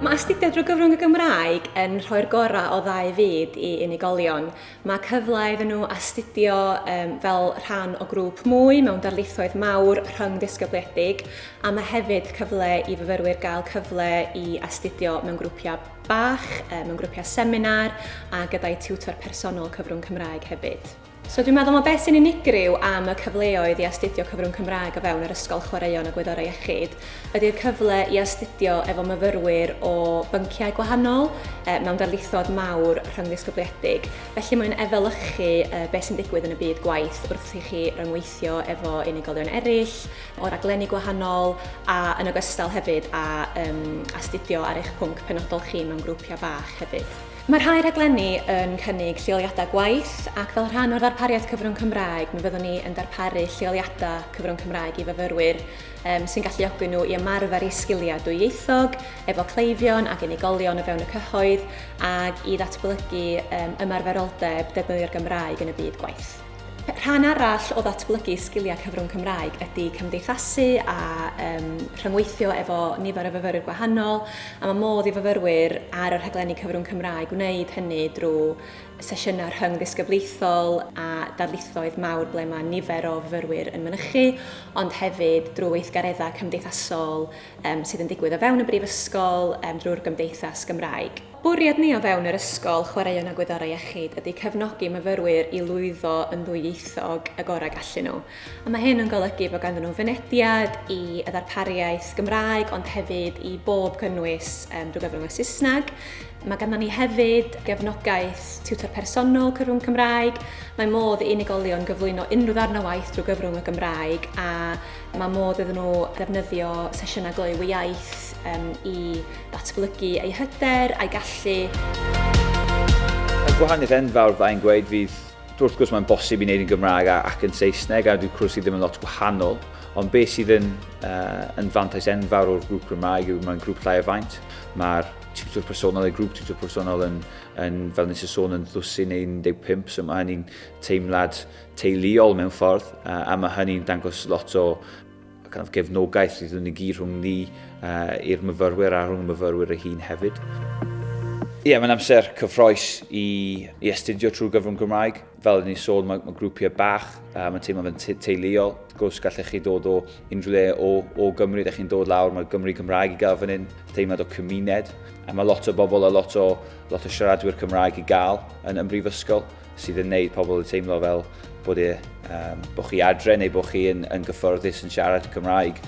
Mae astudio drwy gyfrwng y Gymraeg yn rhoi'r gorau o ddau fyd i unigolion. Mae cyfle iddyn nhw astudio fel rhan o grŵp mwy mewn darlithoedd mawr rhyngddisgybliedig, a mae hefyd cyfle i fyfyrwyr gael cyfle i astudio mewn grwpiau bach, mewn grwpiau seminar a gyda'i tiwtor personol cyfrwng Cymraeg hefyd. So dwi'n meddwl mae beth sy'n unigryw am y cyfleoedd i astudio cyfrwng Cymraeg o fewn yr Ysgol Chwaraeon a Gwyddorau Iechyd ydy'r cyfle i astudio efo myfyrwyr o bynciau gwahanol mewn darlithoedd mawr rhyngddisgybliedig. Felly mae'n efelychu beth sy'n digwydd yn y byd gwaith wrth i chi ryngweithio efo unigolion eraill, o raglenni gwahanol a yn ogystal hefyd a astudio ar eich pwnc penodol chi mewn grwpiau bach hefyd. Mae rhai rhaglenni yn cynnig lleoliadau gwaith ac fel rhan o'r ddarpariaeth cyfrwng Cymraeg, mi fyddwn ni yn darparu lleoliadau cyfrwng Cymraeg i fyfyrwyr sy'n galluogi nhw i ymarfer eu sgiliau dwyieithog efo cleifion ac unigolion o fewn y cyhoedd ac i ddatblygu ymarferoldeb defnyddio'r Gymraeg yn y byd gwaith. Rhan arall o ddatblygu sgiliau cyfrwng Cymraeg ydy cymdeithasu a rhyngweithio efo nifer o fyfyrwyr gwahanol, a mae modd i fyfyrwyr ar y rhaglenni cyfrwng Cymraeg wneud hynny drwy sesiynau rhyngddisgyblaethol a darlithoedd mawr ble mae nifer o fyfyrwyr yn mynychu, ond hefyd drwy weithgareddau cymdeithasol sydd yn digwydd o fewn y Mhrifysgol drwy'r Gymdeithas Gymraeg. Bwriad ni o fewn yr Ysgol Chwaraeon a Gwyddorau Iechyd ydy cefnogi myfyrwyr i lwyddo yn ddwyieithog y gorau gallu nhw. A mae hyn yn golygu bod ganddyn nhw fynediad i y ddarpariaeth Gymraeg, ond hefyd i bob cynnwys drwy gyfrwng y Saesneg. Mae ganddyn ni hefyd gefnogaeth tiwtor personol cyfrwng Cymraeg. Mae modd i unigolion gyflwyno unrhyw ddarn o waith drwy gyfrwng y Gymraeg, a mae modd iddyn nhw ddefnyddio sesiynau gloywi iaith i ddatblygu eu hyder a'i gallu. Y gwahaniaeth enfawr fydda'n gweud fydd, wrth gwrs mae'n bosib i wneud yn Gymraeg ac yn Saesneg, a dwi'n cwrs i ddim yn lot gwahanol, ond beth sydd yn fantais enfawr o'r grŵp Gymraeg yw mae'n grŵp llai o faint. Mae'r tiwtor personol, grŵp tiwtor personol yn fel nes i sôn, yn ddwsin neu'n 15, so mae hynny'n teimlad teuluol mewn ffordd, a mae hynny'n dangos lot o gefnogaeth iddyn ni gyd rhwng ni i'r myfyrwyr a rhwng y myfyrwyr ei hun hefyd. Mae'n amser cyffroes i astudio trwy gyfrwng Gymraeg. Fel ni sôn, mae grwpiau bach, mae'n teimlo fe'n teuluol. Wrth gwrs, gallech chi dod o unrhyw le o Gymru, ydych chi'n dod lawr, mae Gymru Gymraeg i gael fan hyn, teimlad o cymuned. A mae lot o bobl a lot o siaradwyr Cymraeg i gael yn Mhrifysgol, sydd yn gwneud pobl yn teimlo fel bod chi adre neu bod chi yn gyffyrddus yn siarad Cymraeg.